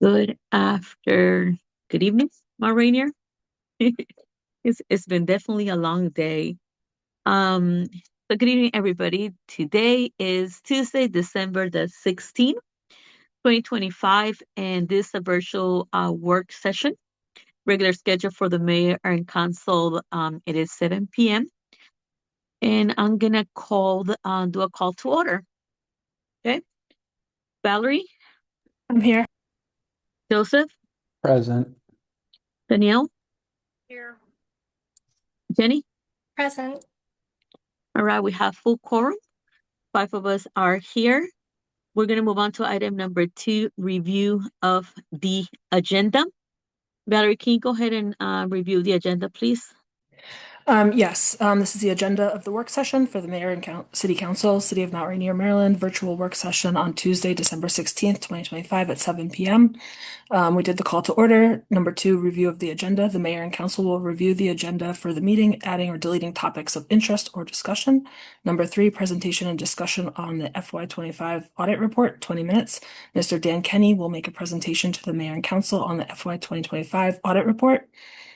Good after, good evening, Rainier. It's been definitely a long day. Um, so good evening, everybody. Today is Tuesday, December the 16th, 2025, and this is a virtual work session. Regular schedule for the mayor and council. It is 7 p.m. And I'm gonna do a call to order. Okay, Valerie, I'm here. Joseph, Present. Danielle, Here. Jenny. Present. All right, we have full quorum. Five of us are here. We're going to move on to item number 2, review of the agenda. Valerie, can you go ahead and review the agenda, please? Yes, this is the agenda of the work session for the Mayor and City Council, City of Mount Rainier, Maryland, virtual work session on Tuesday, December 16th, 2025 at 7 p.m. We did the call to order. Number 2, review of the agenda. The Mayor and Council will review the agenda for the meeting, adding or deleting topics of interest or discussion. Number 3, presentation and discussion on the FY25 audit report, 20 minutes. Mr. Dan Kenny will make a presentation to the Mayor and Council on the FY 2025 audit report.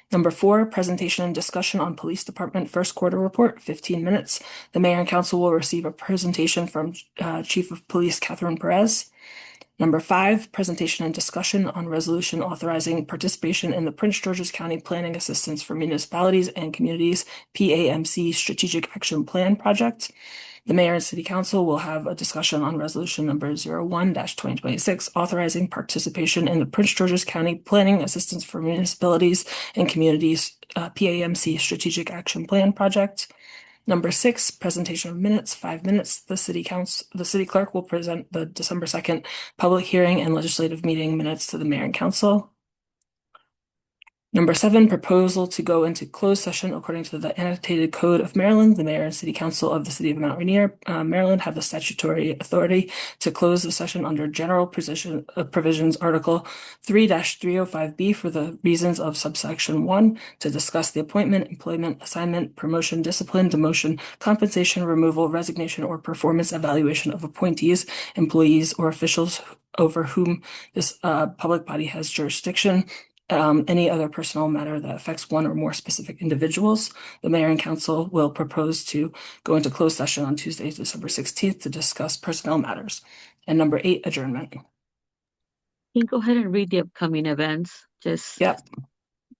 Number 4, presentation and discussion on Police Department first quarter report, 15 minutes. The Mayor and Council will receive a presentation from Chief of Police Catherine Perez. Number 5, presentation and discussion on resolution authorizing participation in the Prince George's County Planning Assistance for Municipalities and Communities PAMC Strategic Action Plan Project. The Mayor and City Council will have a discussion on resolution number 01-2026, authorizing participation in the Prince George's County Planning Assistance for Municipalities and Communities PAMC Strategic Action Plan Project. Number 6, presentation of minutes, 5 minutes. The city clerk will present the December 2nd public hearing and legislative meeting minutes to the Mayor and Council. Number 7, proposal to go into closed session according to the annotated code of Maryland. The Mayor and City Council of the City of Mount Rainier, Maryland, have the statutory authority to close the session under general provisions Article 3-305B for the reasons of subsection 1 to discuss the appointment, employment, assignment, promotion, discipline, demotion, compensation, removal, resignation, or performance evaluation of appointees, employees, or officials over whom this public body has jurisdiction. Any other personal matter that affects one or more specific individuals. The Mayor and Council will propose to go into closed session on Tuesday, December 16th to discuss personnel matters. And number 8, adjournment. Can you go ahead and read the upcoming events? Yep.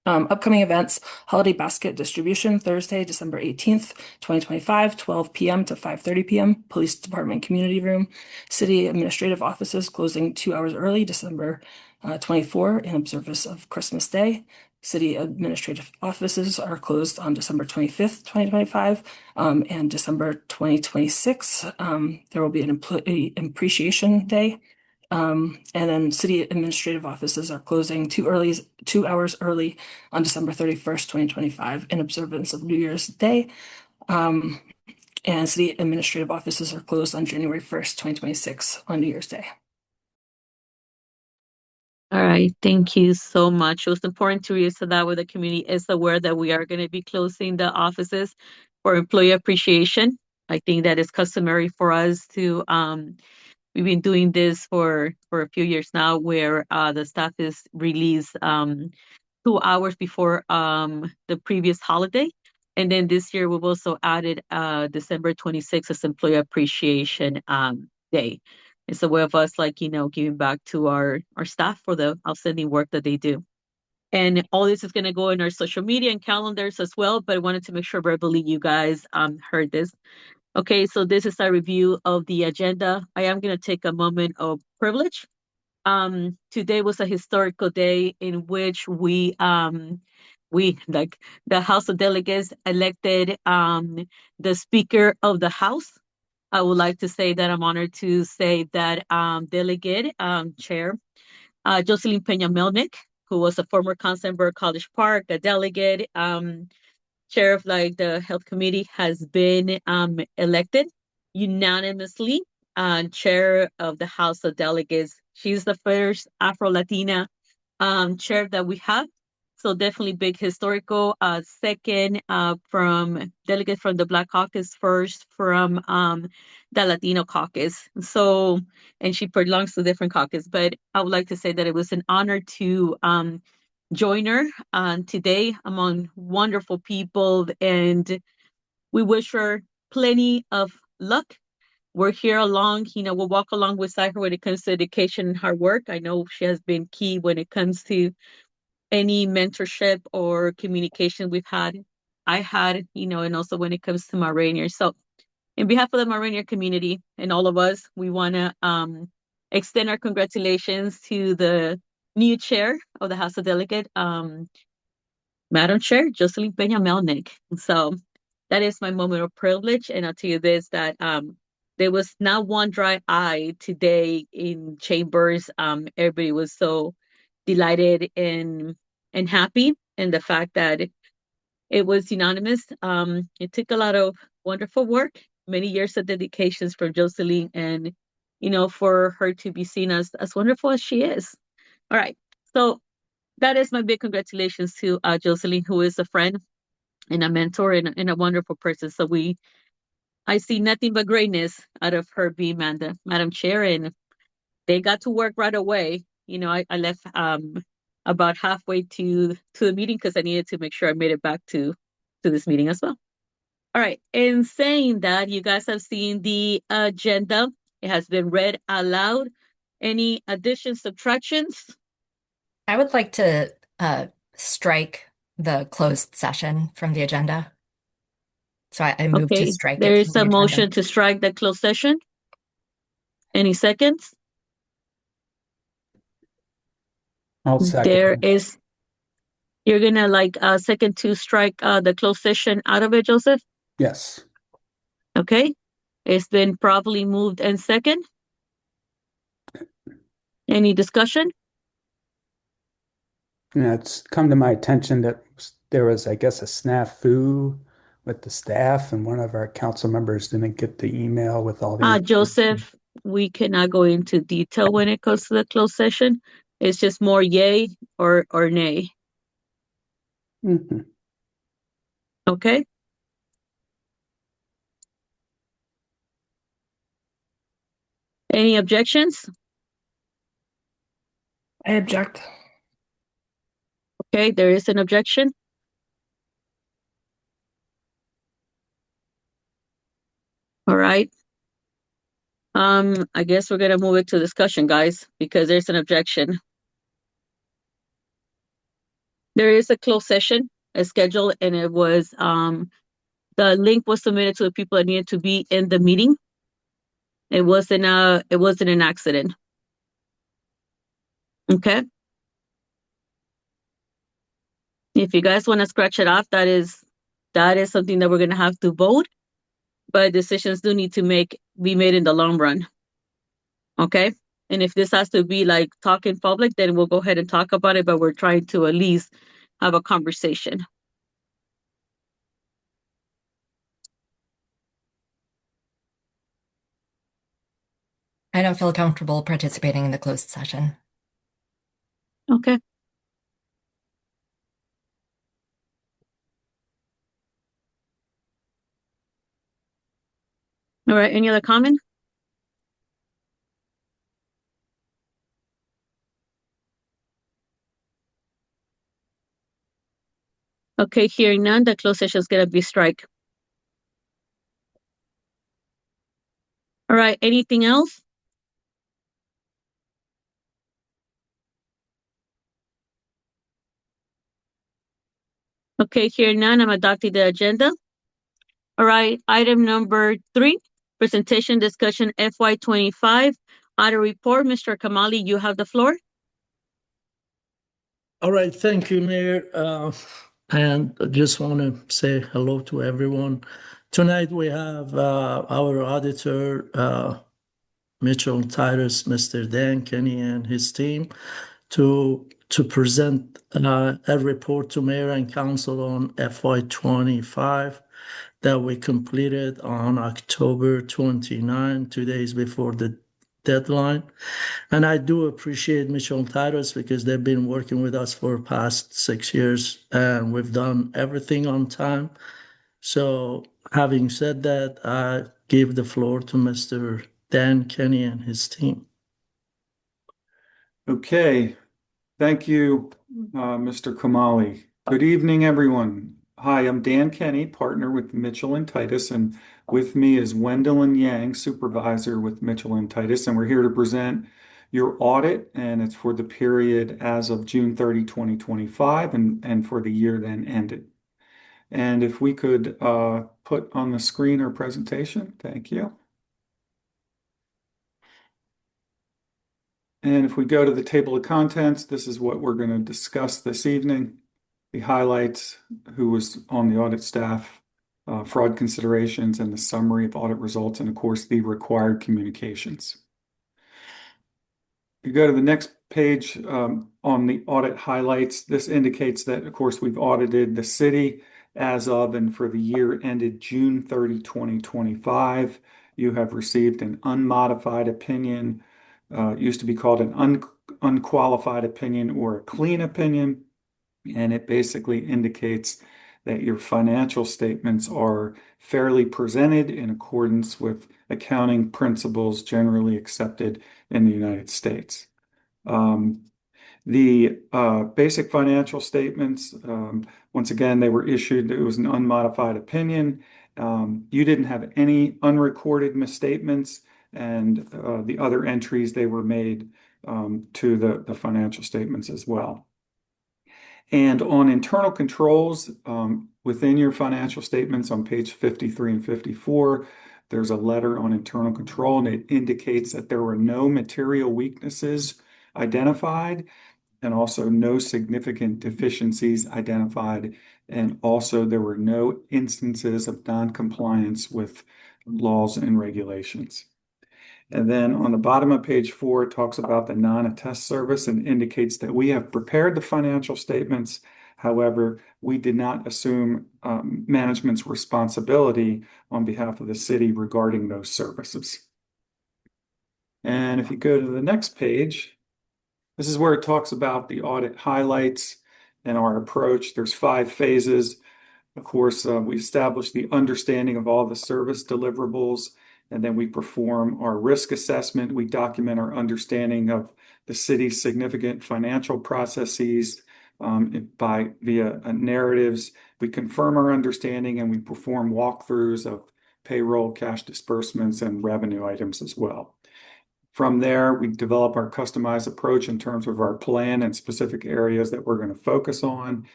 Upcoming events, holiday basket distribution, Thursday, December 18th, 2025, 12 p.m. to 5:30 p.m., Police Department Community Room. City Administrative Offices closing 2 hours early, December 24, in observance of Christmas Day. City Administrative Offices are closed on December 25th, 2025, and December 2026. There will be an Employee Appreciation Day. And then city administrative offices are closing 2 hours early on December 31st, 2025, in observance of New Year's Day. And city administrative offices are closed on January 1st, 2026, on New Year's Day. All right, thank you so much. It was important to read so that way the community is aware that we are going to be closing the offices for employee appreciation. I think that is customary for us to we've been doing this for a few years now, where the staff is released 2 hours before the previous holiday. And then this year we've also added December 26th as Employee Appreciation Day. It's a way of us, like, giving back to our staff for the outstanding work that they do. And all this is going to go in our social media and calendars as well, but I wanted to make sure verbally you guys heard this. Okay, so this is a review of the agenda. I am going to take a moment of privilege. Today was a historical day in which we like the House of Delegates elected the Speaker of the House. I would like to say that I'm honored to say that Delegate Chair Jocelyn Peña Melnick, who was a former council member of College Park, a delegate, chair of the health committee, has been elected unanimously chair of the House of Delegates. She's the first Afro-Latina chair that we have. So definitely big historical. Second, from delegate from the Black Caucus. First from the Latino caucus. So, and she belongs to different caucus. But I would like to say that it was an honor to join her today among wonderful people, and we wish her plenty of luck. We're here along, we'll walk along beside her when it comes to education and hard work. I know she has been key when it comes to any mentorship or communication we've had. I had, and also when it comes to my Rainier. So, in behalf of the Rainier community and all of us, we want to extend our congratulations to the new chair of the House of Delegate, Madam Chair, Jocelyn Peña Melnick. So, that is my moment of privilege. And I'll tell you this, that there was not one dry eye today in chambers. Everybody was so delighted and happy, and the fact that it was unanimous. It took a lot of wonderful work, many years of dedications from Jocelyn, and for her to be seen as wonderful as she is. All right, so that is my big congratulations to Jocelyn, who is a friend and a mentor and a wonderful person. So I see nothing but greatness out of her being Madam Chair, and they got to work right away. I left about halfway to the meeting because I needed to make sure I made it back to this meeting as well. All right. In saying that, you guys have seen the agenda. It has been read aloud. Any additions, subtractions? I would like to strike the closed session from the agenda. So I move to Okay. strike There it is from the a agenda. motion to strike the closed session. Any seconds? I'll second. There is. You're gonna second to strike the closed session out of it, Joseph? Yes. Okay. It's been properly moved and second. Any discussion? Yeah, it's come to my attention that there was, I guess, a snafu with the staff, and one of our council members didn't get the email with all the information. Joseph, we cannot go into detail when it comes to the closed session. It's just more yay or nay. Mhm. Okay. Any objections? I object. Okay, there is an objection. All right. I guess we're gonna move it to discussion, guys, because there's an objection. There is a closed session scheduled, and it was the link was submitted to the people that needed to be in the meeting. It wasn't an accident. Okay. If you guys want to scratch it off, that is something that we're gonna have to vote, but decisions do need to be made in the long run. Okay. And if this has to be like talk in public, then we'll go ahead and talk about it, but we're trying to at least have a conversation. I don't feel comfortable participating in the closed session. Okay. All right. Any other comment? Okay. Hearing none, the closed session is going to be strike. All right. Anything else? Okay. Hearing none, I'm adopting the agenda. All right. Item number 3, presentation discussion FY25 audit report. Mr. Kamali, you have the floor. All right, thank you, Mayor. And I just want to say hello to everyone. Tonight we have our auditor, Mitchell Titus, Mr. Dan Kenny, and his team to present a report to Mayor and Council on FY25 that we completed on October 29, 2 days before the deadline. And I do appreciate Mitchell and Titus because they've been working with us for the past 6 years, and we've done everything on time. So having said that, I give the floor to Mr. Dan Kenny and his team. Okay, thank you, Mr. Kamali. Good evening, everyone. Hi, I'm Dan Kenny, partner with Mitchell and Titus, and with me is Wendell Yang, supervisor with Mitchell and Titus, and we're here to present your audit, and it's for the period as of June 30, 2025, and for the year then ended. And if we could put on the screen our presentation, thank you. And if we go to the table of contents, this is what we're going to discuss this evening. The highlights, who was on the audit staff, fraud considerations, and the summary of audit results, and of course, the required communications. If you go to the next page on the audit highlights, this indicates that, of course, we've audited the city as of and for the year ended June 30, 2025. You have received an unmodified opinion. It used to be called an unqualified opinion or a clean opinion, and it basically indicates that your financial statements are fairly presented in accordance with accounting principles generally accepted in the United States. The basic financial statements, once again, they were issued, it was an unmodified opinion. You didn't have any unrecorded misstatements, and the other entries, they were made to the financial statements as well. And on internal controls, within your financial statements on page 53 and 54, there's a letter on internal control, and it indicates that there were no material weaknesses identified, and also no significant deficiencies identified. And also there were no instances of non-compliance with laws and regulations. And then on the bottom of page 4, it talks about the non-attest service and indicates that we have prepared the financial statements. However, we did not assume management's responsibility on behalf of the city regarding those services. And if you go to the next page, this is where it talks about the audit highlights and our approach. There's 5 phases. Of course, we establish the understanding of all the service deliverables, and then we perform our risk assessment. We document our understanding of the city's significant financial processes via narratives. We confirm our understanding, and we perform walkthroughs of payroll, cash disbursements, and revenue items as well. From there, we develop our customized approach in terms of our plan and specific areas that we're going to focus on.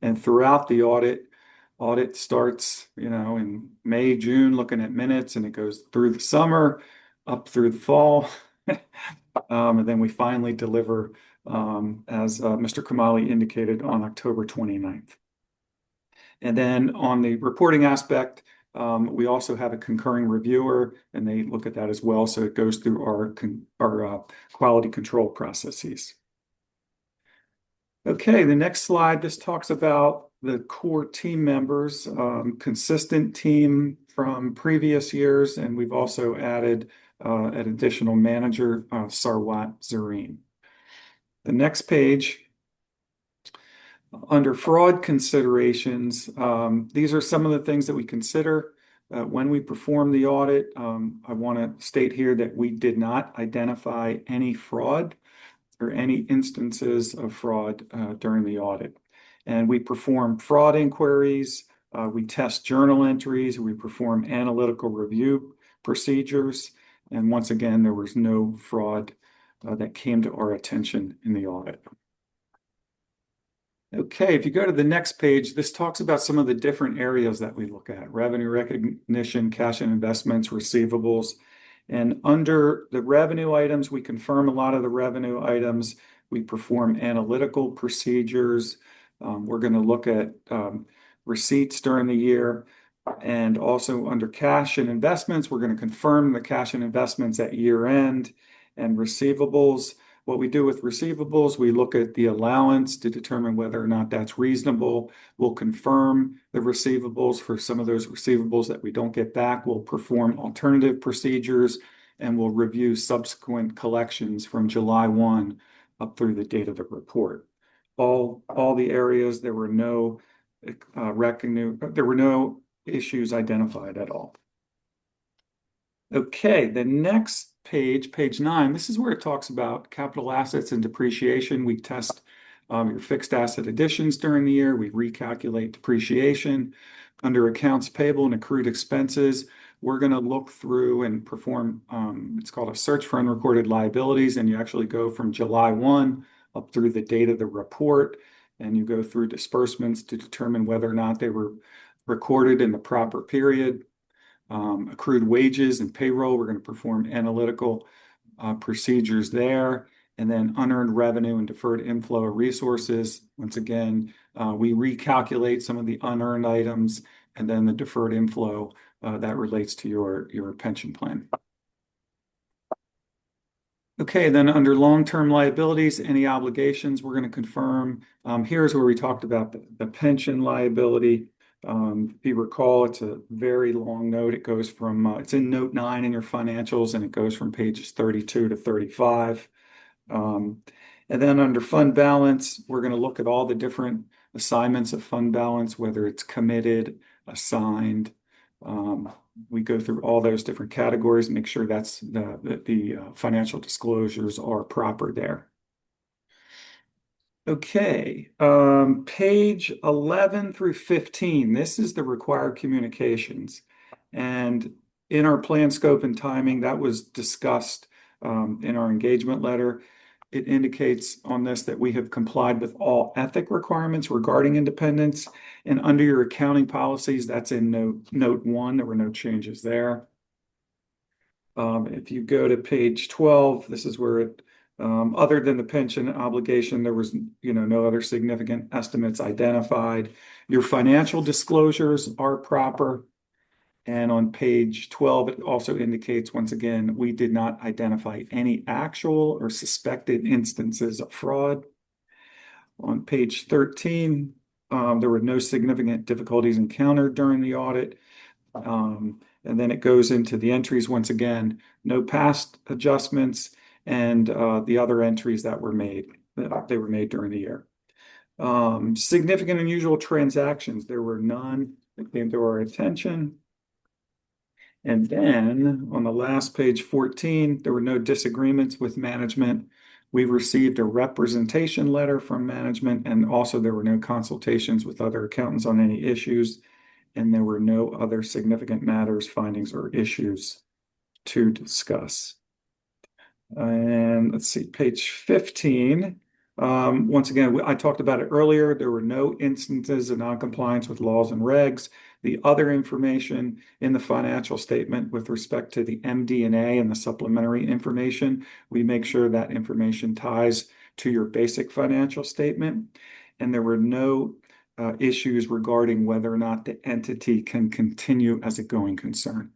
And throughout the audit starts, in May, June, looking at minutes, and it goes through the summer, up through the fall. And then we finally deliver, as Mr. Kamali indicated, on October 29th. And then on the reporting aspect, we also have a concurring reviewer, and they look at that as well. So it goes through our quality control processes. Okay, the next slide, this talks about the core team members, consistent team from previous years, and we've also added an additional manager, Sarwat Zareen. The next page, under fraud considerations, these are some of the things that we consider when we perform the audit. I want to state here that we did not identify any fraud or any instances of fraud during the audit. And we perform fraud inquiries, we test journal entries, we perform analytical review procedures, and once again, there was no fraud that came to our attention in the audit. Okay, if you go to the next page, this talks about some of the different areas that we look at: revenue recognition, cash and investments, receivables. And under the revenue items, we confirm a lot of the revenue items. We perform analytical procedures. We're going to look at receipts during the year. And also under cash and investments, we're going to confirm the cash and investments at year end. And receivables, what we do with receivables, we look at the allowance to determine whether or not that's reasonable. We'll confirm the receivables for some of those receivables that we don't get back. We'll perform alternative procedures, and will review subsequent collections from July 1 up through the date of the report. All the areas, there were no issues identified at all. Okay, the next page, page 9, this is where it talks about capital assets and depreciation. We test your fixed asset additions during the year. We recalculate depreciation. Under accounts payable and accrued expenses, we're going to look through and perform, it's called a search for unrecorded liabilities, and you actually go from July 1 up through the date of the report, and you go through disbursements to determine whether or not they were recorded in the proper period. Accrued wages and payroll, we're going to perform analytical procedures there. And then unearned revenue and deferred inflow of resources. Once again, we recalculate some of the unearned items and then the deferred inflow that relates to your pension plan. Okay, then under long-term liabilities, any obligations, we're going to confirm. Here's where we talked about the pension liability. If you recall, it's a very long note. It goes from, it's in note 9 in your financials, and it goes from pages 32 to 35. And then under fund balance, we're going to look at all the different assignments of fund balance, whether it's committed, assigned. We go through all those different categories, make sure that's the financial disclosures are proper there. Okay, page 11 through 15, this is the required communications. And in our plan, scope, and timing, that was discussed in our engagement letter. It indicates on this that we have complied with all ethic requirements regarding independence. And under your accounting policies, that's in note 1. There were no changes there. If you go to page 12, this is where it, other than the pension obligation, there was no other significant estimates identified. Your financial disclosures are proper. And on page 12, it also indicates, once again, we did not identify any actual or suspected instances of fraud. On page 13, there were no significant difficulties encountered during the audit. And then it goes into the entries, once again, no past adjustments, and the other entries that were made, they were made during the year. Significant unusual transactions, there were none that came to our attention. And then on the last page 14, there were no disagreements with management. We received a representation letter from management, and also there were no consultations with other accountants on any issues, and there were no other significant matters, findings, or issues to discuss. And let's see, page 15. Once again, I talked about it earlier. There were no instances of noncompliance with laws and regs. The other information in the financial statement with respect to the MD&A and the supplementary information, we make sure that information ties to your basic financial statement. And there were no issues regarding whether or not the entity can continue as a going concern.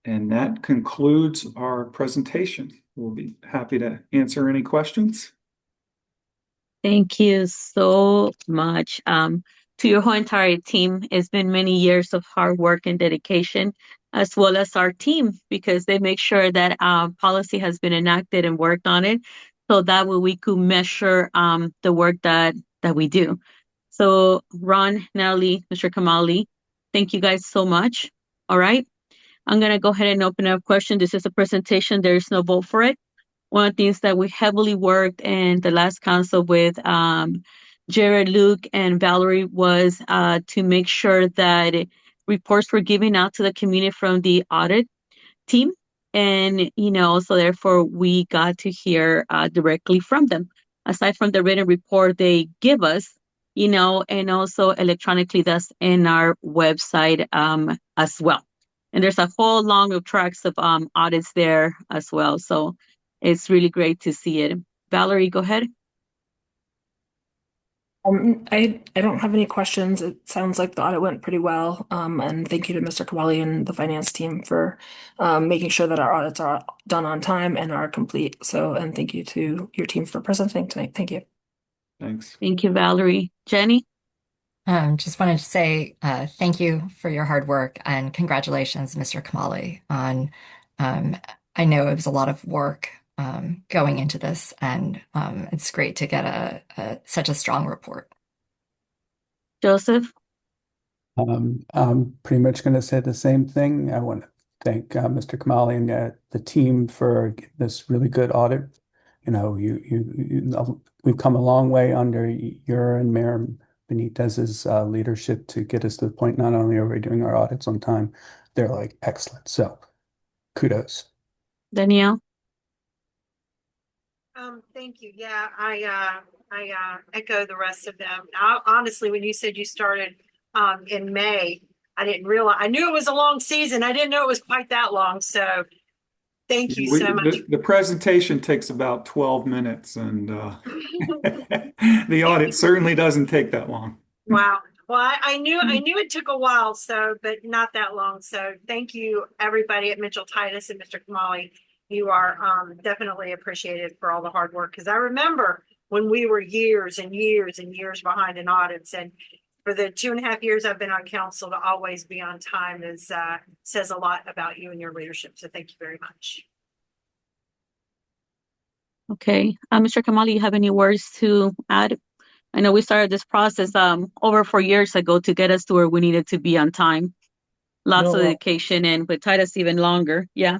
And that concludes our presentation. We'll be happy to answer any questions. Thank you so much. To your whole entire team, it's been many years of hard work and dedication, as well as our team, because they make sure that policy has been enacted and worked on it, so that way we could measure the work that we do. So Ron, Nelly, Mr. Kamali, thank you guys so much. All right. I'm going to go ahead and open up questions. This is a presentation. There is no vote for it. One of the things that we heavily worked in the last council with Jared, Luke, and Valerie was to make sure that reports were given out to the community from the audit team. And, so therefore we got to hear directly from them. Aside from the written report they give us, and also electronically, that's in our website as well. And there's a whole long of tracks of audits there as well. So it's really great to see it. Valerie, go ahead. I don't have any questions. It sounds like the audit went pretty well. And thank you to Mr. Kamali and the finance team for making sure that our audits are done on time and are complete. So, and thank you to your team for presenting tonight. Thank you. Thanks. Thank you, Valerie. Jenny? Just wanted to say thank you for your hard work and congratulations, Mr. Kamali, on I know it was a lot of work going into this, and it's great to get such a strong report. Joseph? I'm pretty much going to say the same thing. I want to thank Mr. Kamali and the team for getting this really good audit. You know, we've come a long way under your and Mayor Benitez's leadership to get us to the point. Not only are we doing our audits on time, they're like excellent. So, kudos. Danielle? Thank you. Yeah, I echo the rest of them. Honestly, when you said you started in May, I didn't realize. I knew it was a long season. I didn't know it was quite that long. So thank you so much. The presentation takes about 12 minutes, and the audit certainly doesn't take that long. Wow. Well, I knew it took a while, but not that long. So thank you, everybody at Mitchell Titus and Mr. Kamali. You are definitely appreciated for all the hard work. Because I remember when we were years and years and years behind in audits, and for the 2.5 years I've been on council, to always be on time says a lot about you and your leadership. So thank you very much. Okay. Mr. Kamali, you have any words to add? I know we started this process over 4 years ago to get us to where we needed to be on time. Lots of dedication, and with Titus even longer. Yeah.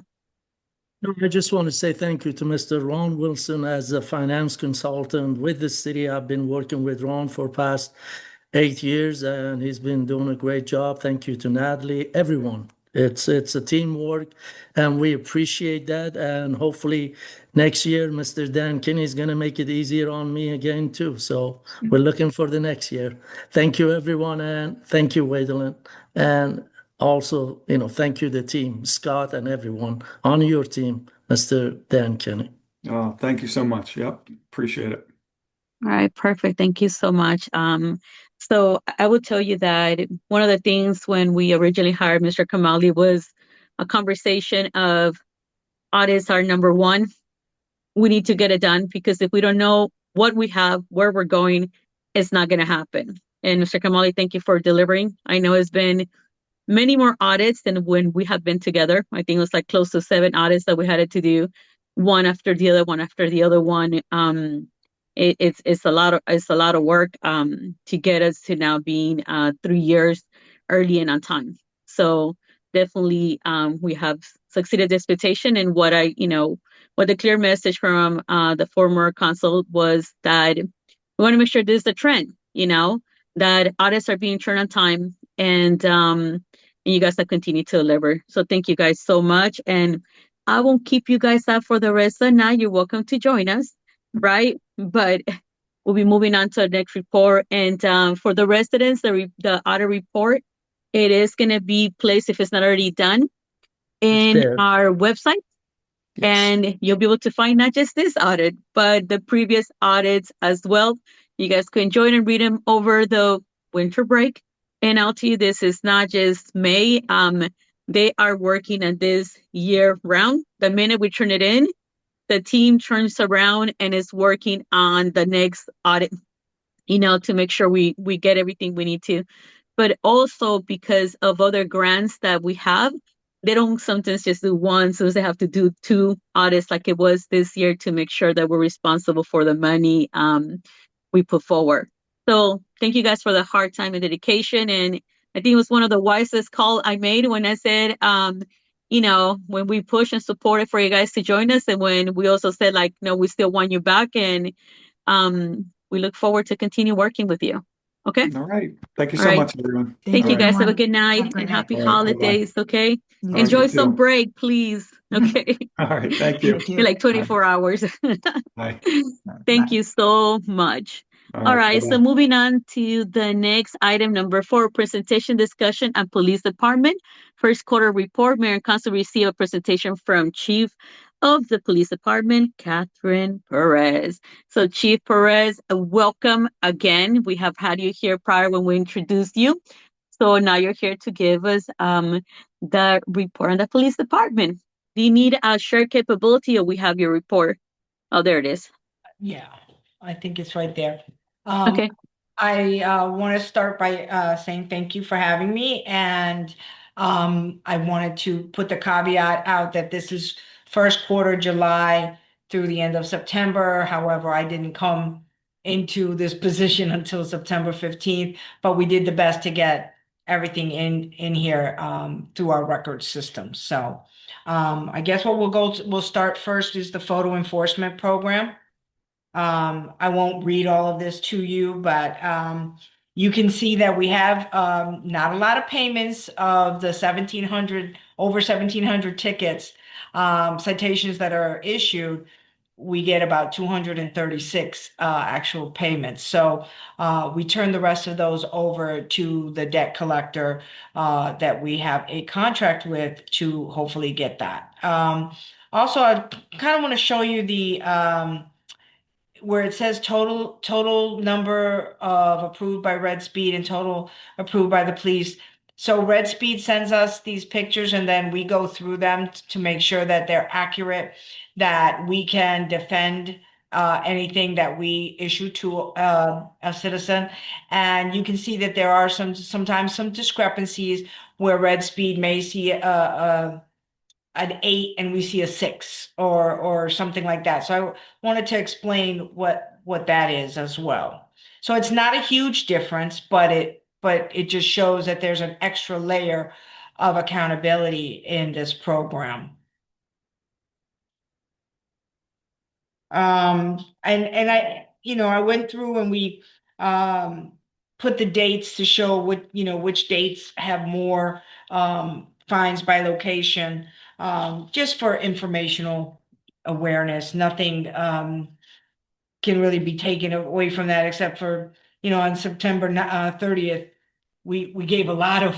No, I just want to say thank you to Mr. Ron Wilson as a finance consultant with the city. I've been working with Ron for past 8 years, and he's been doing a great job. Thank you to Natalie, everyone. It's a teamwork, and we appreciate that. And hopefully next year, Mr. Dan Kinney is going to make it easier on me again too. So we're looking for the next year. Thank you, everyone, and thank you, Wadeline. And also, thank you, the team, Scott and everyone on your team, Mr. Dan Kinney. Thank you so much. Yep, appreciate it. All right, perfect. Thank you so much. So I will tell you that one of the things when we originally hired Mr. Kamali was a conversation of audits are number one. We need to get it done, because if we don't know what we have, where we're going, it's not going to happen. And Mr. Kamali, thank you for delivering. I know it's been many more audits than when we have been together. I think it was like close to 7 audits that we had to do, one after the other, one after the other one. It's a lot of work to get us to now being 3 years early and on time. So definitely we have succeeded the expectation. And what the clear message from the former consul was that we want to make sure this is the trend, that audits are being turned on time, and you guys have continued to deliver. So thank you guys so much. And I won't keep you guys up for the rest of the night. You're welcome to join us, right? But we'll be moving on to the next report. And for the residents, the audit report, it is going to be placed, if it's not already done, in our website. Yes. And you'll be able to find not just this audit, but the previous audits as well. You guys can join and read them over the winter break. And I'll tell you, this is not just May. They are working on this year round. The minute we turn it in, the team turns around and is working on the next audit, to make sure we get everything we need to. But also because of other grants that we have, they don't sometimes just do one, so they have to do 2 audits like it was this year to make sure that we're responsible for the money we put forward. So thank you guys for the hard time and dedication. And I think it was one of the wisest calls I made when I said, when we push and support it for you guys to join us, and when we also said, no, we still want you back, and we look forward to continue working with you. Okay. All right. Thank you so much, everyone. Thank you guys. Have a good night and happy holidays. Okay. Enjoy some break, please. Okay. All right. Thank you. You're like 24 hours. Bye. Thank you so much. All right. So moving on to the next item, number 4, presentation, discussion, and police department. First quarter report. Mayor and Council receive a presentation from Chief of the Police Department, Catherine Perez. So Chief Perez, welcome again. We have had you here prior when we introduced you. So now you're here to give us the report on the police department. Do you need a shared capability, or we have your report? Oh, there it is. Yeah, I think it's right there. Okay. I want to start by saying thank you for having me. And I wanted to put the caveat out that this is first quarter July through the end of September. However, I didn't come into this position until September 15th, but we did the best to get everything in here through our record system. So I guess what we'll start first is the photo enforcement program. I won't read all of this to you, but you can see that we have not a lot of payments of the over 1,700 tickets, citations that are issued. We get about 236 actual payments. So we turn the rest of those over to the debt collector that we have a contract with to hopefully get that. Also, I kind of want to show you the where it says total number of approved by Red Speed and total approved by the police. So Red Speed sends us these pictures and then we go through them to make sure that they're accurate, that we can defend anything that we issue to a citizen. And you can see that there are sometimes some discrepancies where Red Speed may see an 8 and we see a 6 or something like that. So I wanted to explain what that is as well. So it's not a huge difference, but it just shows that there's an extra layer of accountability in this program. And I went through and we put the dates to show which dates have more fines by location, just for informational awareness. Nothing can really be taken away from that except for, on September 30th, we gave I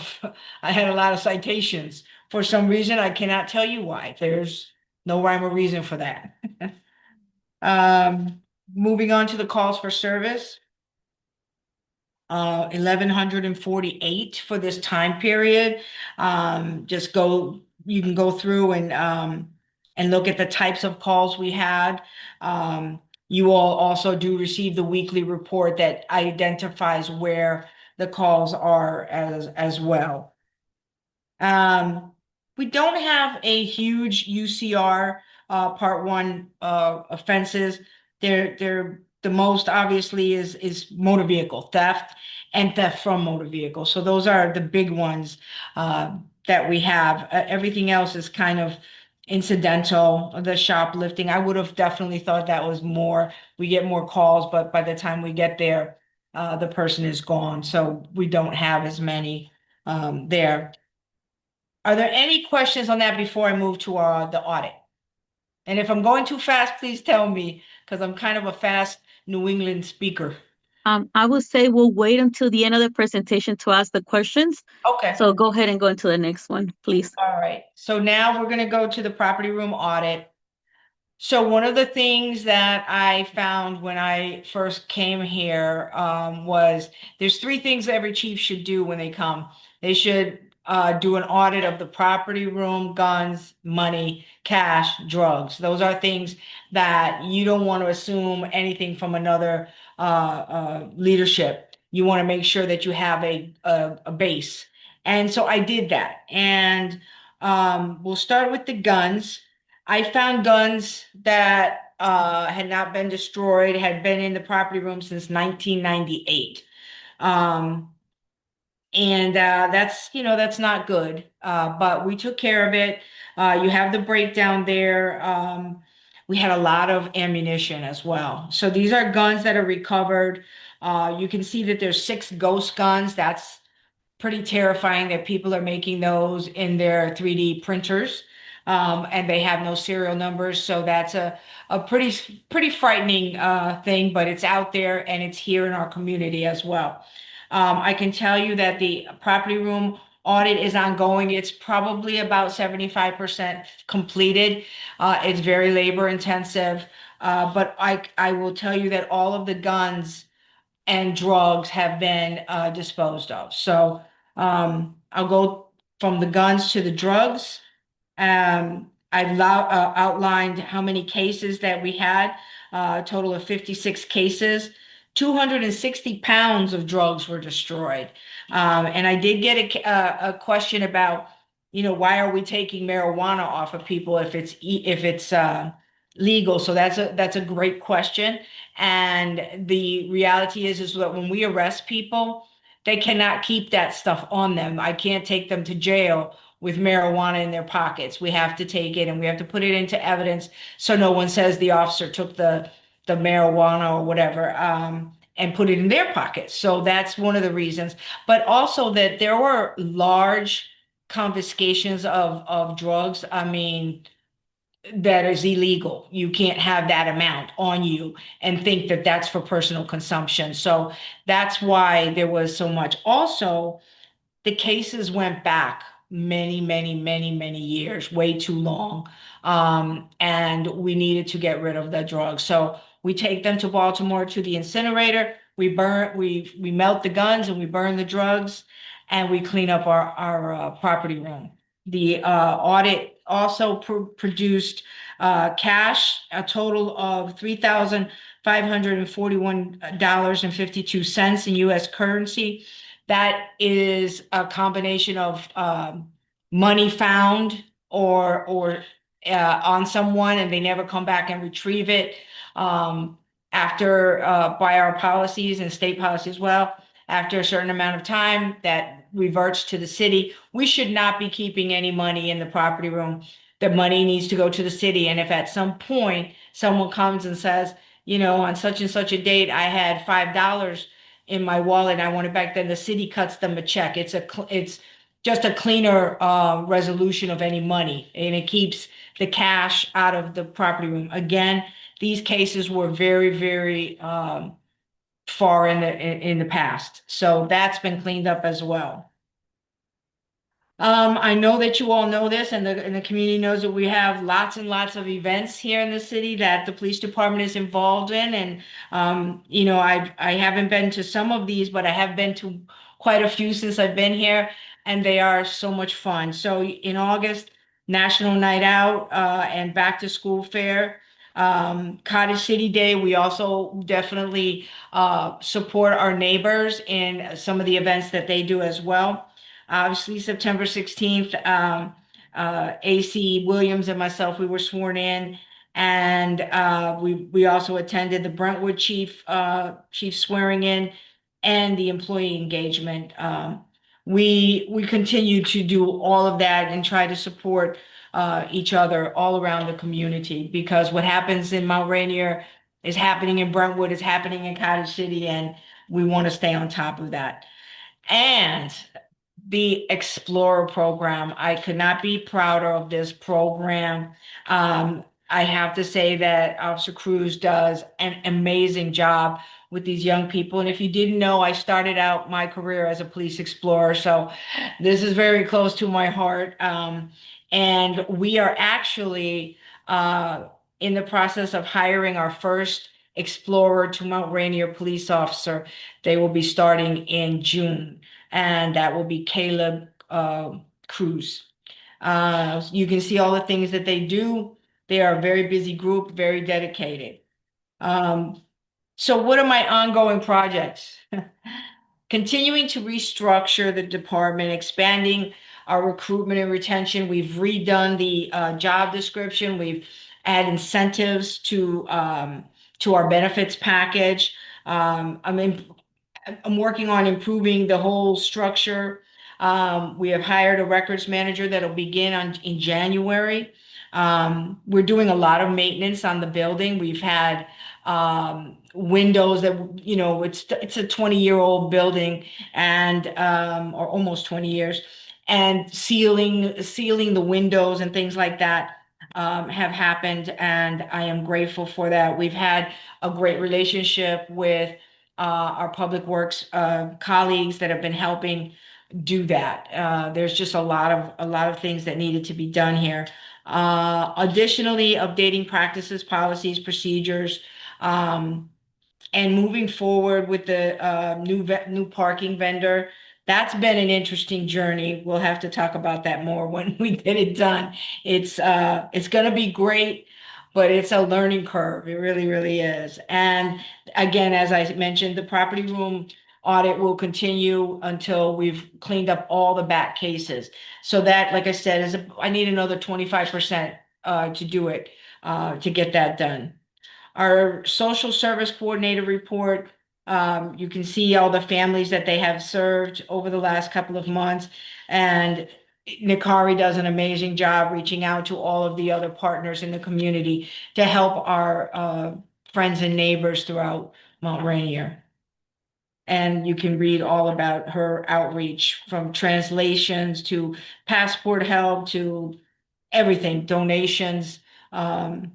had a lot of citations. For some reason, I cannot tell you why. There's no rhyme or reason for that. Moving on to the calls for service. 1,148 for this time period. You can go through and look at the types of calls we had. You all also do receive the weekly report that identifies where the calls are as well. We don't have a huge UCR Part 1 offenses. The most obviously is motor vehicle theft and theft from motor vehicle. So those are the big ones that we have. Everything else is kind of incidental. The shoplifting, I would have definitely thought that was more. We get more calls, but by the time we get there, the person is gone. So we don't have as many there. Are there any questions on that before I move to the audit? And if I'm going too fast, please tell me, because I'm kind of a fast New England speaker. I would say we'll wait until the end of the presentation to ask the questions. Okay. So go ahead and go into the next one, please. All right. So now we're going to go to the property room audit. So one of the things that I found when I first came here was there's 3 things every chief should do when they come. They should do an audit of the property room, guns, money, cash, drugs. Those are things that you don't want to assume anything from another leadership. You want to make sure that you have a base. And so I did that. And we'll start with the guns. I found guns that had not been destroyed, had been in the property room since 1998. And that's not good, but we took care of it. You have the breakdown there. We had a lot of ammunition as well. So these are guns that are recovered. You can see that there's 6 ghost guns. That's pretty terrifying that people are making those in their 3D printers. And they have no serial numbers. So that's a pretty frightening thing, but it's out there and it's here in our community as well. I can tell you that the property room audit is ongoing. It's probably about 75% completed. It's very labor intensive, but I will tell you that all of the guns and drugs have been disposed of. So I'll go from the guns to the drugs. I've outlined how many cases that we had, a total of 56 cases. 260 pounds of drugs were destroyed. And I did get a question about, why are we taking marijuana off of people if it's legal? So that's a great question. And the reality is that when we arrest people, they cannot keep that stuff on them. I can't take them to jail with marijuana in their pockets. We have to take it and we have to put it into evidence so no one says the officer took the marijuana or whatever, and put it in their pockets. So that's one of the reasons. But also that there were large confiscations of drugs. I mean, that is illegal. You can't have that amount on you and think that that's for personal consumption. So that's why there was so much. Also, the cases went back many, many, many, many years, way too long. And we needed to get rid of the drugs. So we take them to Baltimore to the incinerator. We melt the guns and we burn the drugs and we clean up our property room. The audit also produced cash, a total of $3,541.52 in US currency. That is a combination of money found or on someone and they never come back and retrieve it, after by our policies and state policy as well. After a certain amount of time, that reverts to the city. We should not be keeping any money in the property room. The money needs to go to the city. And if at some point someone comes and says, on such and such a date, I had $5 in my wallet and I want it back, then the city cuts them a check. It's just a cleaner resolution of any money, and it keeps the cash out of the property room. Again, these cases were very, very far in the past, so that's been cleaned up as well. I know that you all know this, and the community knows that we have lots and lots of events here in the city that the police department is involved in. And I haven't been to some of these, but I have been to quite a few since I've been here, and they are so much fun. So in August, National Night Out and Back to School Fair. Cottage City Day, we also definitely support our neighbors in some of the events that they do as well. Obviously, September 16th, AC Williams and myself, we were sworn in, and we also attended the Brentwood chief swearing in and the employee engagement. We continue to do all of that and try to support each other all around the community, because what happens in Mount Rainier is happening in Brentwood, is happening in Cottage City, and we want to stay on top of that. And the Explorer program, I could not be prouder of this program. I have to say that Officer Cruz does an amazing job with these young people. And if you didn't know, I started out my career as a police explorer, so this is very close to my heart. And we are actually in the process of hiring our first Explorer to Mount Rainier police officer. They will be starting in June, and that will be Caleb Cruz. You can see all the things that they do. They are a very busy group, very dedicated. So what are my ongoing projects? Continuing to restructure the department, expanding our recruitment and retention. We've redone the job description. We've added incentives to our benefits package. I'm working on improving the whole structure. We have hired a records manager that'll begin in January. We're doing a lot of maintenance on the building. We've had windows that, it's a 20-year-old building, and or almost 20 years, and sealing the windows and things like that have happened, and I am grateful for that. We've had a great relationship with our public works colleagues that have been helping do that. There's just a lot of things that needed to be done here. Additionally, updating practices, policies, procedures, and moving forward with the new parking vendor. That's been an interesting journey. We'll have to talk about that more when we get it done. It's going to be great. but it's a learning curve. It really, really is. And again, as I mentioned, the property room audit will continue until we've cleaned up all the back cases. So that, like I said, I need another 25% to do it, to get that done. Our social service coordinator report, you can see all the families that they have served over the last couple of months. And Nikari does an amazing job reaching out to all of the other partners in the community to help our friends and neighbors throughout Mount Rainier. And you can read all about her outreach, from translations to passport help to everything, donations. And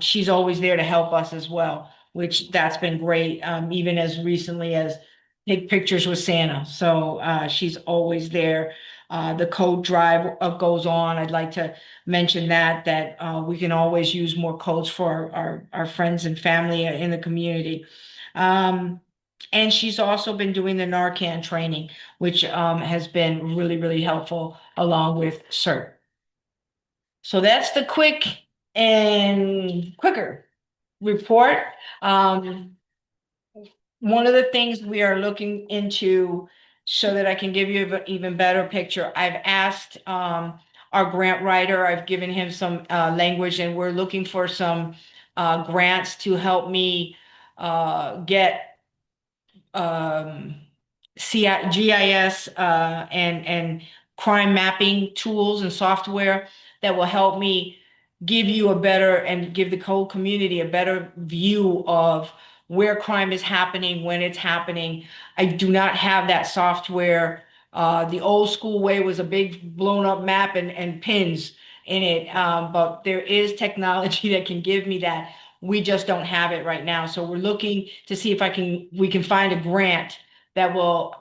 she's always there to help us as well, which that's been great, even as recently as take pictures with Santa. So she's always there. The code drive goes on. I'd like to mention that we can always use more codes for our friends and family in the community. And she's also been doing the Narcan training, which has been really, really helpful, along with CERT. So that's the quicker report. One of the things we are looking into, so that I can give you an even better picture, I've asked our grant writer, I've given him some language, and we're looking for some grants to help me get GIS and crime mapping tools and software that will help me give you a better, and give the whole community a better view of where crime is happening, when it's happening. I do not have that software. The old school way was a big blown up map and pins in it. But there is technology that can give me that. We just don't have it right now. So we're looking to see if we can find a grant that will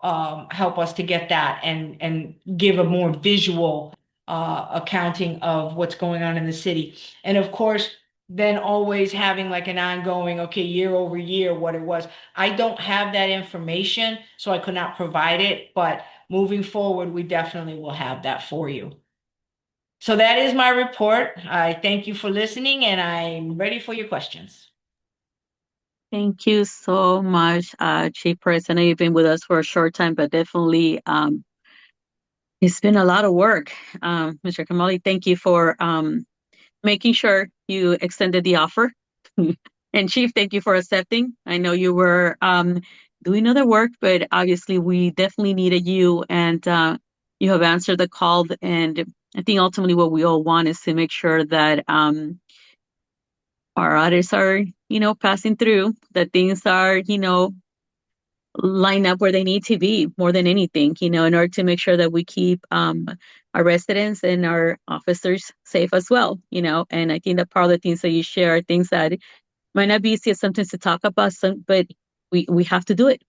help us to get that and give a more visual accounting of what's going on in the city. And of course, then always having like an ongoing, okay, year over year, what it was. I don't have that information, so I could not provide it, but moving forward, we definitely will have that for you. So that is my report. I thank you for listening, and I'm ready for your questions. Thank you so much, Chief Perez. I know you've been with us for a short time, but definitely it's been a lot of work. Mr. Kamali, thank you for making sure you extended the offer. And Chief, thank you for accepting. I know you were doing other work, but obviously we definitely needed you, and you have answered the call. And I think ultimately what we all want is to make sure that our audits are, passing through, that things are, line up where they need to be more than anything, in order to make sure that we keep our residents and our officers safe as well, and I think that part of the things that you share are things that might not be easy sometimes to talk about, but we have to do it,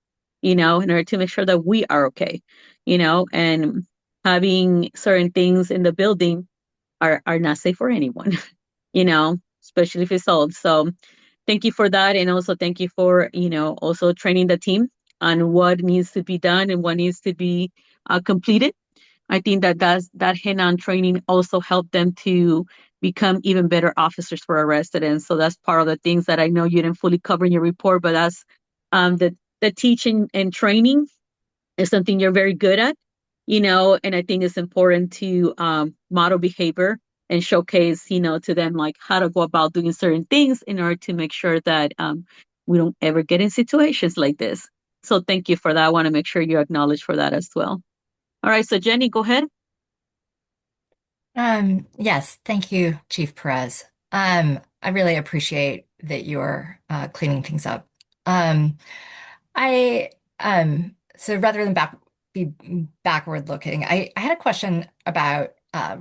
in order to make sure that we are okay, and having certain things in the building are not safe for anyone, especially if it's old. So thank you for that. And also thank you for, also training the team on what needs to be done and what needs to be completed. I think that hand-on training also helped them to become even better officers for our residents. So that's part of the things that I know you didn't fully cover in your report, but that's the teaching and training is something you're very good at, and I think it's important to model behavior and showcase, to them, like how to go about doing certain things in order to make sure that we don't ever get in situations like this. So thank you for that. I want to make sure you're acknowledged for that as well. All right, so Jenny, go ahead. Yes, thank you, Chief Perez. I really appreciate that you're cleaning things up. I so rather than be backward looking, I had a question about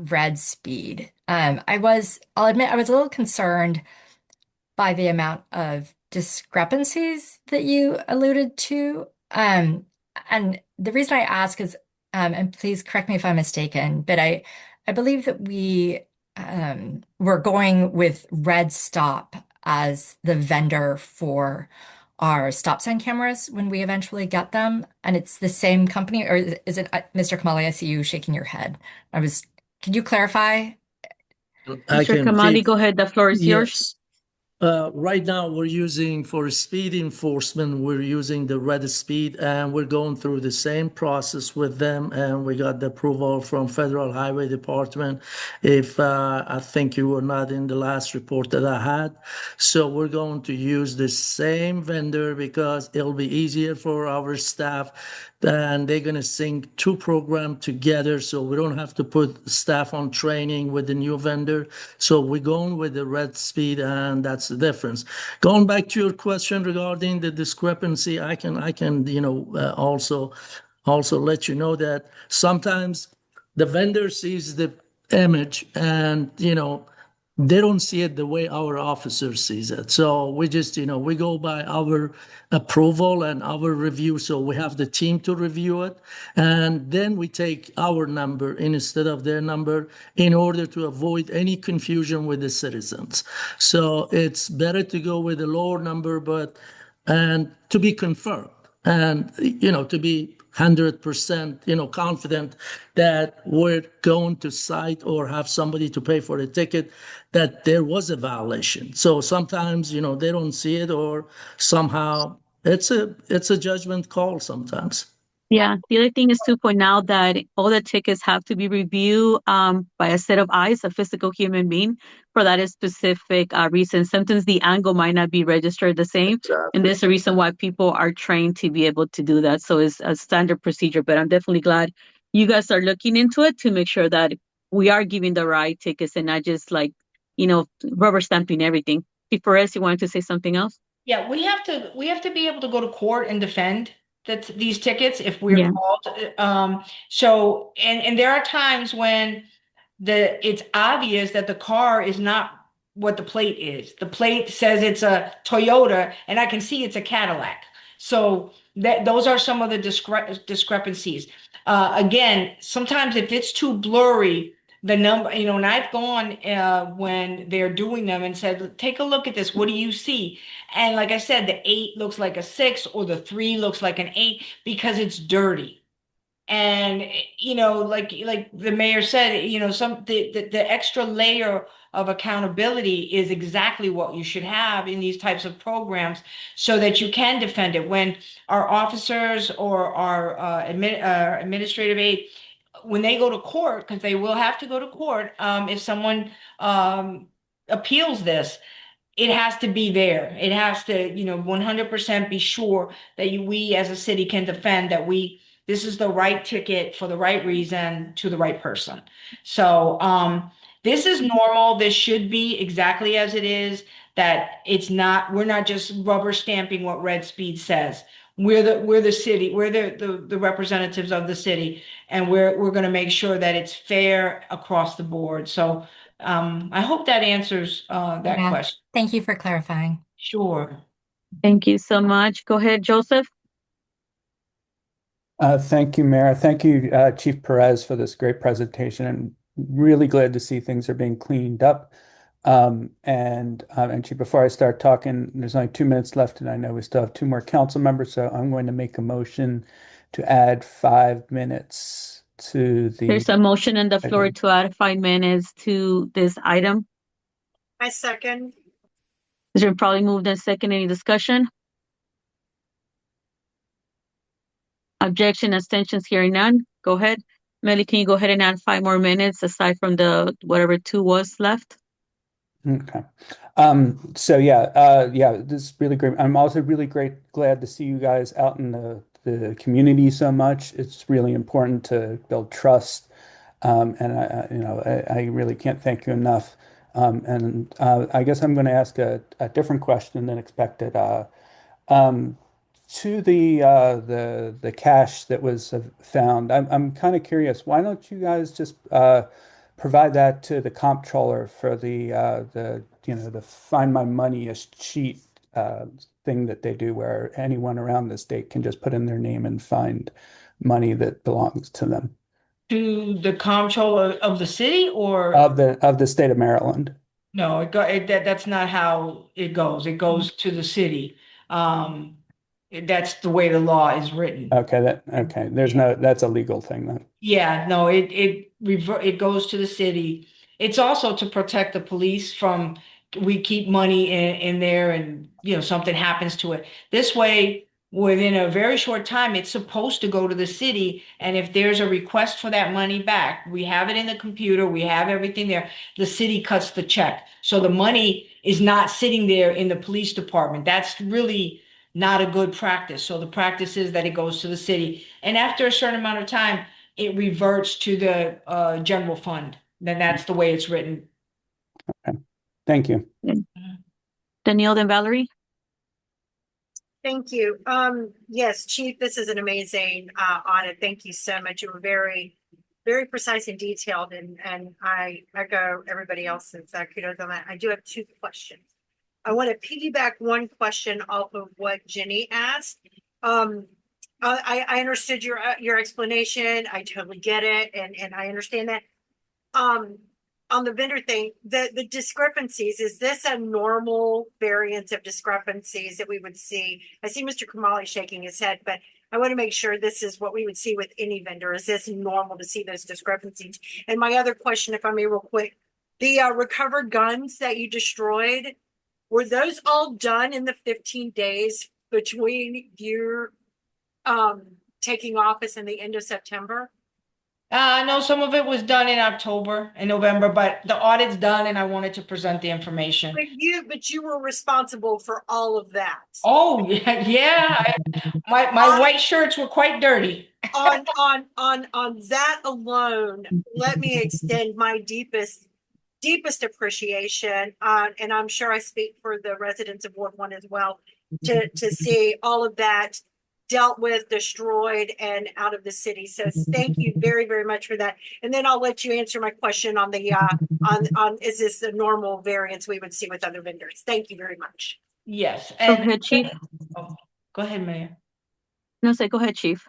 red speed. I'll admit I was a little concerned by the amount of discrepancies that you alluded to. And the reason I ask is, and please correct me if I'm mistaken, but I believe that we're going with Red Stop as the vendor for our stop sign cameras when we eventually get them. And it's the same company, or is it Mr. Kamali? I see you shaking your head. Can you clarify? I Mr. can Kamali, feed. go ahead. The floor is yours. Yes. Right now, we're using for speed enforcement, we're using the red speed, and we're going through the same process with them. And we got the approval from Federal Highway Department. If I think you were not in the last report that I had, so we're going to use the same vendor because it'll be easier for our staff, and they're going to sync two programs together, so we don't have to put staff on training with the new vendor. So we're going with the red speed, and that's the difference. Going back to your question regarding the discrepancy, I can also let you know that sometimes the vendor sees the image and they don't see it the way our officer sees it. So we just, we go by our approval and our review. So we have the team to review it. And then we take our number instead of their number in order to avoid any confusion with the citizens. So it's better to go with a lower number, and to be confirmed, and to be 100% confident that we're going to cite or have somebody to pay for a ticket that there was a violation. So sometimes they don't see it, or somehow it's a judgment call sometimes. Yeah, the other thing is to point out that all the tickets have to be reviewed by a set of eyes, a physical human being, for that specific reason. Sometimes the angle might not be registered the same, and there's a reason why people are trained to be able to do that. So it's a standard procedure, but I'm definitely glad you guys are looking into it to make sure that we are giving the right tickets and not just rubber stamping everything. Chief Perez, you wanted to say something else? Yeah, we have to be able to go to court and defend these tickets if we're Yeah. called. So and there are times when it's obvious that the car is not what the plate is. The plate says it's a Toyota, and I can see it's a Cadillac. So those are some of the discrepancies. Again, sometimes if it's too blurry, the number, and I've gone when they're doing them and said, take a look at this. What do you see? And like I said, the 8 looks like a 6, or the 3 looks like an 8 because it's dirty. And like the mayor said, the extra layer of accountability is exactly what you should have in these types of programs, so that you can defend it when our officers or our administrative aide, when they go to court, because they will have to go to court if someone appeals this. It has to be there. It has to, 100% be sure that we as a city can defend that this is the right ticket for the right reason to the right person. So this is normal. This should be exactly as it is, that we're not just rubber stamping what red speed says. We're the city, we're the representatives of the city, and we're going to make sure that it's fair across the board. So I hope that answers that Yeah. question. Thank you for clarifying. Sure. Thank you so much. Go ahead, Joseph. Thank you, Mayor. Thank you, Chief Perez, for this great presentation. I'm really glad to see things are being cleaned up. And Chief, before I start talking, there's only 2 minutes left, and I know we still have 2 more council members, so I'm going to make a motion to add 5 minutes to the. There's a motion on the floor item. to add 5 minutes to this item. I second. It's been probably moved and second. Any discussion? Objection, abstentions, hearing none. Go ahead. Melly, can you go ahead and add 5 more minutes aside from the whatever 2 was left? Okay. So this is really great. I'm also really glad to see you guys out in the community so much. It's really important to build trust. And I really can't thank you enough. I guess I'm going to ask a different question than expected. To the cash that was found, I'm kind of curious. Why don't you guys just provide that to the comptroller for the find my money sheet thing that they do, where anyone around the state can just put in their name and find money that belongs to them. To the comptroller of the city, or of the state of Maryland. no, that's not how it goes. It goes to the city. That's the way the law is written. Okay, that's a legal thing then. Yeah, no, it goes to the city, It's also to protect the police from, we keep money in there and, something happens to it. This way, within a very short time, it's supposed to go to the city. And if there's a request for that money back, we have it in the computer, we have everything there. The city cuts the check. So the money is not sitting there in the police department. That's really not a good practice. So the practice is that it goes to the city. And after a certain amount of time, it reverts to the general fund. Then that's the way it's written. Okay. Thank you. Danielle, then Valerie. Thank you. Yes, Chief, this is an amazing audit. Thank you so much. You were very, very precise and detailed, and I echo everybody else's kudos on that. I do have two questions. I want to piggyback one question off of what Jenny asked. I understood your explanation. I totally get it, and I understand that. On the vendor thing, the discrepancies, is this a normal variance of discrepancies that we would see? I see Mr. Kamali shaking his head, but I want to make sure this is what we would see with any vendor. Is this normal to see those discrepancies? And my other question, if I may, real quick, the recovered guns that you destroyed, were those all done in the 15 days between your taking office and the end of September? No, some of it was done in October and November, but the audit's done and I wanted to present the information. But you were responsible for all of that. Oh, yeah. My white shirts were quite dirty. On that alone, let me extend my deepest appreciation, and I'm sure I speak for the residents of Ward 1 as well, to see all of that dealt with, destroyed, and out of the city. So thank you very, very much for that. And then I'll let you answer my question on the on is this the normal variance we would see with other vendors? Thank you very much. Yes. Go ahead, Chief. Go ahead, Mayor. No, say go ahead, Chief.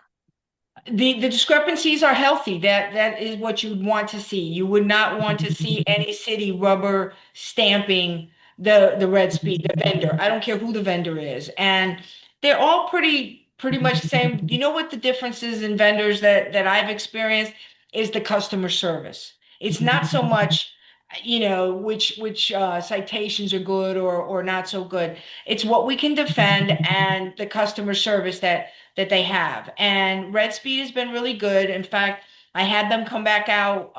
The discrepancies are healthy. That is what you'd want to see. You would not want to see any city rubber stamping the red speed, the vendor. I don't care who the vendor is. And they're all pretty much the same. You know what the difference is in vendors that I've experienced is the customer service. It's not so much, which citations are good or not so good. It's what we can defend and the customer service that they have. And Red Speed has been really good. In fact, I had them come back out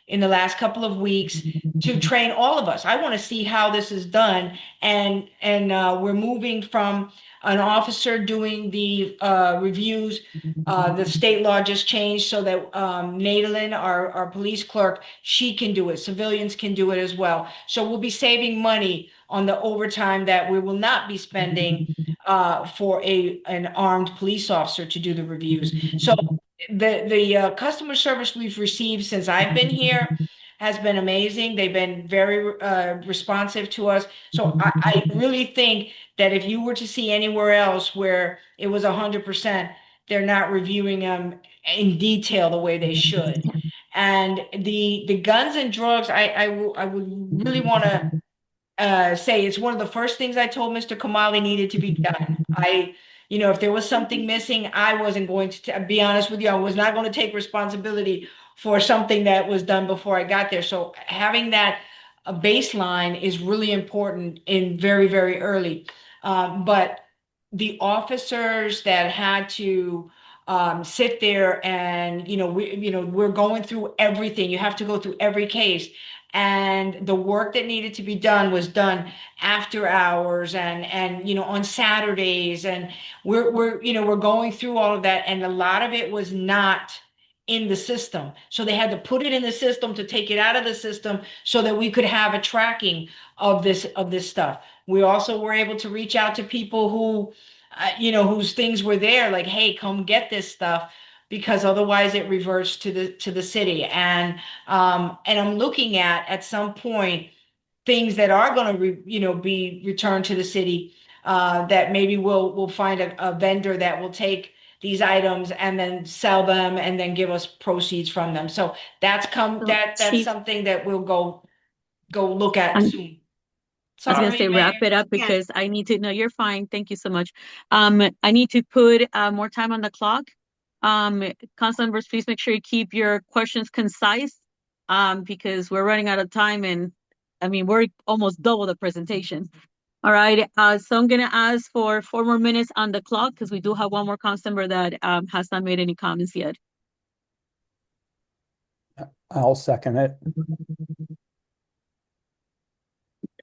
in the last couple of weeks to train all of us. I want to see how this is done. And we're moving from an officer doing the reviews. The state law just changed so that Nadalyn, our police clerk, she can do it. Civilians can do it as well. So we'll be saving money on the overtime that we will not be spending for an armed police officer to do the reviews. So the customer service we've received since I've been here has been amazing. They've been very responsive to us. So I really think that if you were to see anywhere else where it was 100%, they're not reviewing them in detail the way they should. And the guns and drugs, I would really want to say it's one of the first things I told Mr. Kamali needed to be done. If there was something missing, I wasn't going to be honest with you. I was not going to take responsibility for something that was done before I got there. So having that a baseline is really important in very, very early. But the officers that had to sit there and, we're going through everything. You have to go through every case. And the work that needed to be done was done after hours and on Saturdays. And we're going through all of that. And a lot of it was not in the system. So they had to put it in the system to take it out of the system so that we could have a tracking of this stuff. We also were able to reach out to people who, whose things were there, like, hey, come get this stuff, because otherwise it reverts to the city. And I'm looking at some point things that are going to be returned to the city, that maybe we'll find a vendor that will take these items and then sell them and then give us proceeds from them. So that's Chief, something that we'll go look at soon. I was going to say wrap it up because I need to. No, you're fine. Thank you so much. I need to put more time on the clock. Council members, please make sure you keep your questions concise because we're running out of time, and I mean, we're almost double the presentation. All right, so I'm gonna ask for 4 more minutes on the clock because we do have one more council member that has not made any comments yet. I'll second it.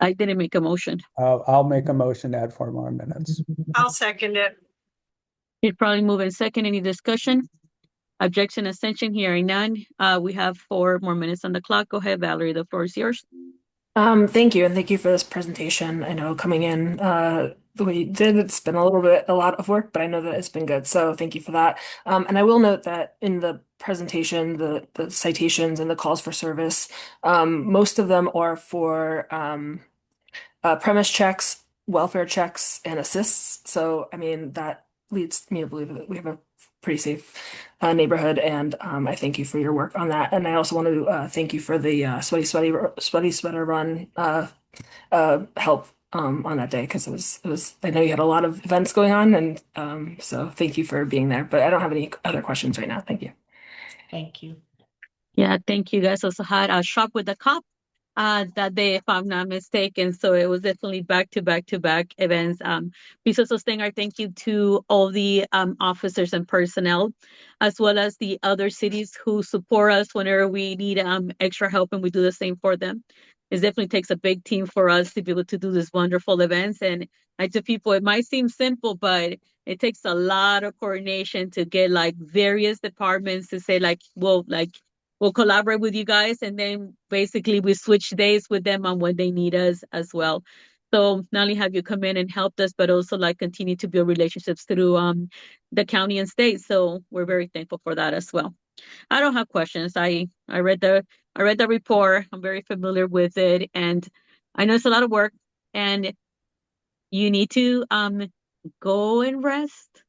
I didn't make a motion. I'll make a motion to add 4 more minutes. I'll second it. You'd probably move in second. Any discussion? Objection, abstention, hearing none. We have 4 more minutes on the clock. Go ahead, Valerie, the floor is yours. Thank you, and thank you for this presentation. I know coming in the way you did, it's been a lot of work, but I know that it's been good. So thank you for that. And I will note that in the presentation, the citations and the calls for service, most of them are for premise checks, welfare checks, and assists. So I mean that leads me to believe that we have a pretty safe neighborhood, and I thank you for your work on that. And I also want to thank you for the sweaty sweater run help on that day, because it was I know you had a lot of events going on, and so thank you for being there. But I don't have any other questions right now. Thank you. Thank you. Yeah, thank you. Guys also had a shop with the cop that day, if I'm not mistaken. So it was definitely back to back to back events. Please also extend our thank you to all the officers and personnel, as well as the other cities who support us whenever we need extra help, and we do the same for them. It definitely takes a big team for us to be able to do these wonderful events. And I tell people it might seem simple, but it takes a lot of coordination to get like various departments to say we'll collaborate with you guys, and then basically we switch days with them on when they need us as well. So not only have you come in and helped us, but also like continue to build relationships through the county and state. So we're very thankful for that as well. I don't have questions. I read the report. I'm very familiar with it, and I know it's a lot of work, and you need to go and rest.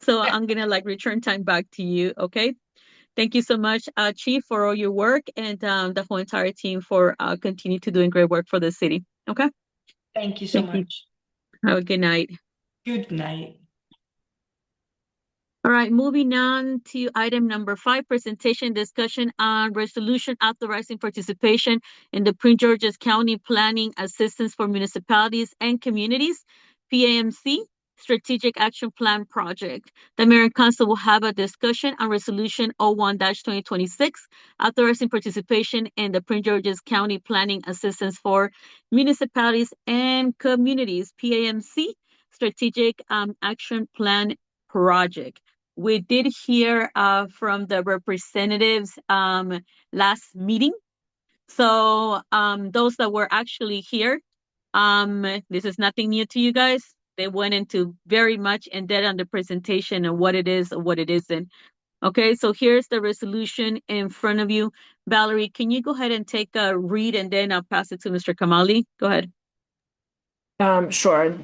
So I'm gonna like return time back to you. Okay. Thank you so much, Chief, for all your work, and the whole entire team for continue to doing great work for the city. Okay. Thank you so Thank you. much. Have a good night. Good night. All right, moving on to item number 5, presentation discussion on resolution authorizing participation in the Prince George's County Planning Assistance for Municipalities and Communities, PAMC, Strategic Action Plan Project. The Mayor and Council will have a discussion on Resolution 01-2026, authorizing participation in the Prince George's County Planning Assistance for Municipalities and Communities, PAMC, Strategic Action Plan Project. We did hear from the representatives last meeting. So those that were actually here, this is nothing new to you guys. They went into very much in depth on the presentation and what it is or what it isn't. Okay, so here's the resolution in front of you. Valerie, can you go ahead and take a read, and then I'll pass it to Mr. Kamali? Go ahead. Sure.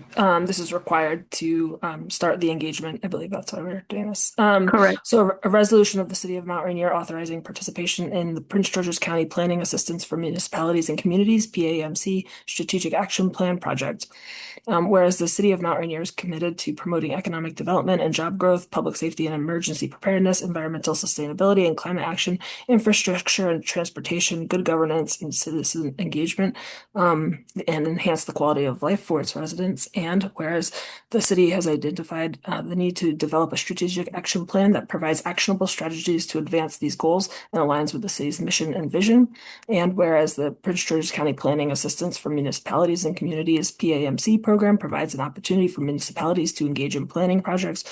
This is required to start the engagement. I believe that's why we're doing this. Correct. So a resolution of the City of Mount Rainier authorizing participation in the Prince George's County Planning Assistance for Municipalities and Communities, PAMC, Strategic Action Plan Project. Whereas the City of Mount Rainier is committed to promoting economic development and job growth, public safety and emergency preparedness, environmental sustainability and climate action, infrastructure and transportation, good governance and citizen engagement, and enhance the quality of life for its residents. And whereas the city has identified the need to develop a strategic action plan that provides actionable strategies to advance these goals and aligns with the city's mission and vision. And whereas the Prince George's County Planning Assistance for Municipalities and Communities, PAMC program provides an opportunity for municipalities to engage in planning projects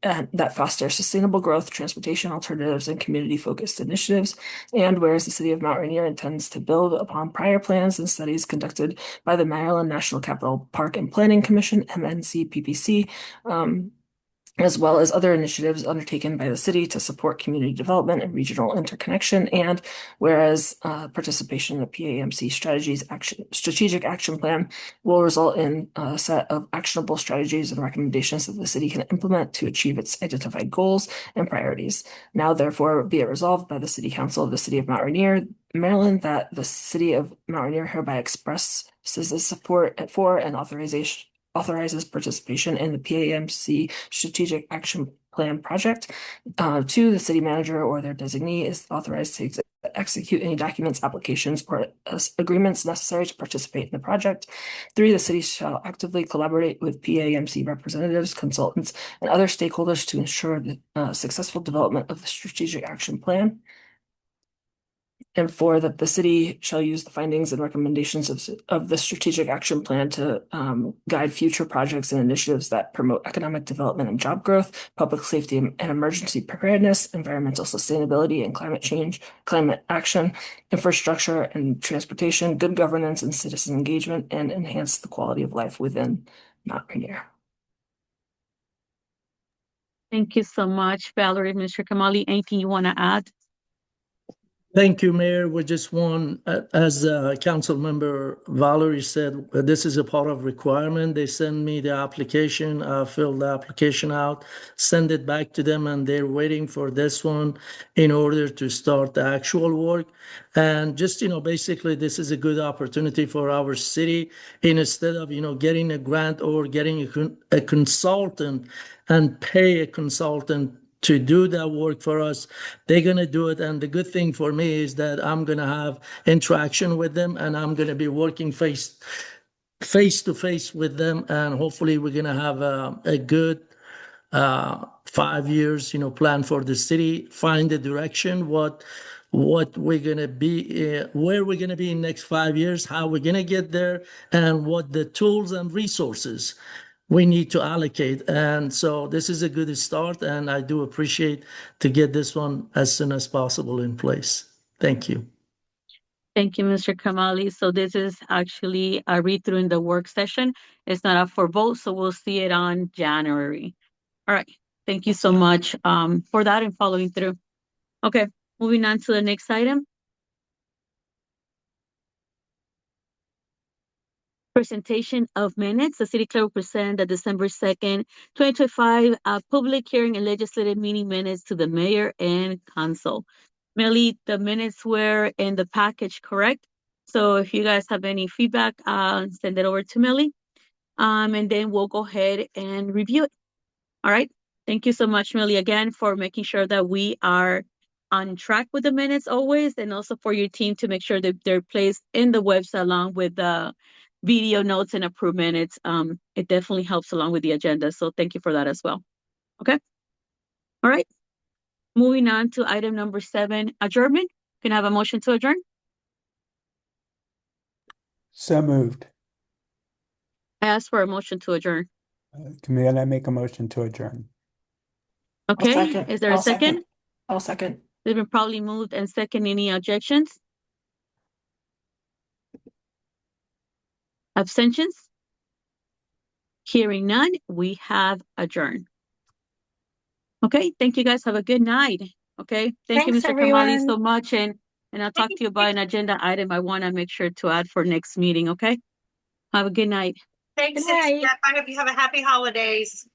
that foster sustainable growth, transportation alternatives, and community-focused initiatives. And whereas the City of Mount Rainier intends to build upon prior plans and studies conducted by the Maryland National Capital Park and Planning Commission, MNCPPC, as well as other initiatives undertaken by the city to support community development and regional interconnection. And whereas participation in the PAMC strategic action plan will result in a set of actionable strategies and recommendations that the city can implement to achieve its identified goals and priorities. Now, therefore, be it resolved by the City Council of the City of Mount Rainier, Maryland, that the City of Mount Rainier hereby expresses its support for and authorizes participation in the PAMC Strategic Action Plan Project. To the city manager or their designee is authorized to execute any documents, applications, or agreements necessary to participate in the project. 3, the city shall actively collaborate with PAMC representatives, consultants, and other stakeholders to ensure the successful development of the strategic action plan. And 4, that the city shall use the findings and recommendations of the strategic action plan to guide future projects and initiatives that promote economic development and job growth, public safety and emergency preparedness, environmental sustainability and climate change, climate action, infrastructure and transportation, good governance and citizen engagement, and enhance the quality of life within Mount Rainier. Thank you so much, Valerie. Mr. Kamali, anything you want to add? Thank you, Mayor. We just want, as Council Member Valerie said, this is a part of requirement. They send me the application, fill the application out, send it back to them, and they're waiting for this one in order to start the actual work. And just, basically, this is a good opportunity for our city. Instead of, getting a grant or getting a consultant and pay a consultant to do that work for us, they're going to do it. And the good thing for me is that I'm going to have interaction with them, and I'm going to be working face to face with them. And hopefully we're going to have a good 5 years, plan for the city, find the direction, what we're going to be, where we're going to be in next 5 years, how we're going to get there, and what the tools and resources we need to allocate. And so this is a good start, and I do appreciate to get this one as soon as possible in place. Thank you. Thank you, Mr. Kamali. So this is actually a read-through in the work session. It's not up for vote, so we'll see it on January. All right. Thank you so much for that and following through. Okay, moving on to the next item. Presentation of minutes. The city clerk will present the December 2nd, 2025 public hearing and legislative meeting minutes to the mayor and council. Melly, the minutes were in the package, correct? So if you guys have any feedback, send it over to Melly. And then we'll go ahead and review it. All right. Thank you so much, Melly, again, for making sure that we are on track with the minutes always, and also for your team to make sure that they're placed in the website along with the video notes and approved minutes. It definitely helps along with the agenda. So thank you for that as well. Okay. All right. Moving on to item number 7, adjournment. Can I have a motion to adjourn? So moved. I ask for a motion to adjourn. Can I make a motion to adjourn? Okay. Is there a second? I'll second. They've been probably moved and second. Any objections? Abstentions? Hearing none, we have adjourned. Okay, thank you guys. Have a good night. Okay, thank you, Thanks, Mr. Kamali, everyone. so much. And I'll talk to you about an agenda item I want to make sure to add for next meeting. Okay, have a good night. Thanks, Good night. Steph. I hope you have a happy holidays.